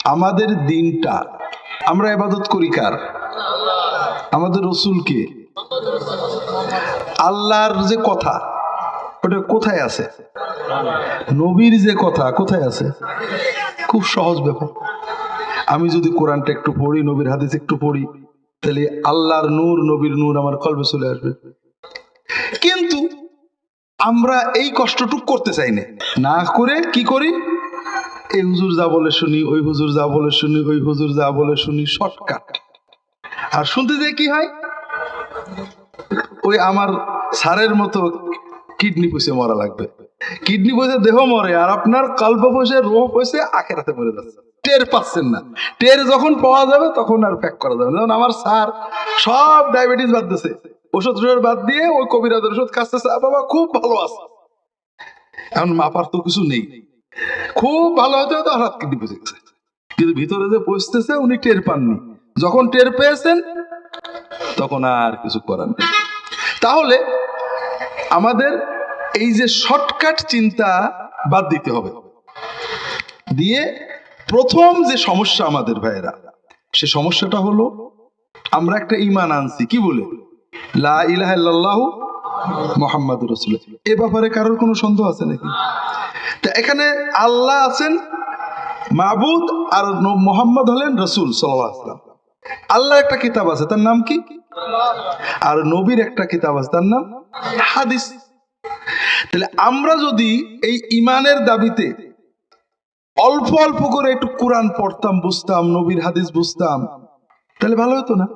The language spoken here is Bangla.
আমাদের দিনটা আমরা ইবাদত করি কার? আমাদের রসুলকে। আল্লাহর যে কথা ওটা কোথায় আছে? নবীর যে কথা কোথায় আছে? খুব সহজ ব্যাপার। আমি যদি কোরআনটা একটু পড়ি, নবীর হাদিস একটু পড়ি, তাহলে আল্লাহর নূর, নবীর নূর আমার কলবে চলে আসবে। কিন্তু আমরা এই কষ্টটুক করতে চাই না করে কি করি? এই হুজুর যা বলে শুনি, ওই হুজুর যা বলে শুনি, ওই হুজুর যা বলে শুনি, শর্টকাট। আর শুনতে যে কি হয়, ওই আমার স্যারের মতো কিডনি পয়সে মরা লাগবে। কিডনি পয়সে দেহ মরে, আর আপনার কল্প পয়সে, রোহ পয়সে আখেরাতে মরে যাচ্ছে, টের পাচ্ছেন না। টের যখন পাওয়া যাবে তখন আর প্যাক করা যাবে। যেমন আমার স্যার সব ডায়াবেটিস বাদ দিয়েছে, ওষুধ বাদ দিয়ে ওই কবিরাজের ওষুধ খাচ্ছে, বাবা খুব ভালো আছে। এখন মাপার তো কিছু নেই, খুব ভালো হতে হতো হঠাৎ কিডনি পচে গেছে, কিন্তু ভিতরে যে পচতেছে উনি টের পাননি। যখন টের পেয়েছেন তখন আর কিছু করার নেই। তাহলে আমাদের এই যে শর্টকাট চিন্তা বাদ দিতে হবে, দিয়ে প্রথম যে সমস্যা আমাদের ভাইয়েরা, সে সমস্যাটা হলো আমরা একটা ঈমান আনছি কি বলে, লা ইলাহা ইল্লাল্লাহু মুহাম্মাদুর রাসূলুল্লাহ। এ ব্যাপারে কারোর কোনো সন্দেহ আছে নাকি? তা এখানে আল্লাহ আছেন মাবুদ, আর মুহাম্মদ হলেন রাসূল সাল্লাল্লাহু আলাইহি ওয়াসাল্লাম। আল্লাহ একটা কিতাব আছে, তার নাম কি? আর নবীর একটা কিতাব আছে, তার নাম হাদিস। তাহলে আমরা যদি এই ইমানের দাবিতে অল্প অল্প করে একটু কোরআন পড়তাম, বুঝতাম, নবীর হাদিস বুঝতাম, তাহলে ভালো হতো না?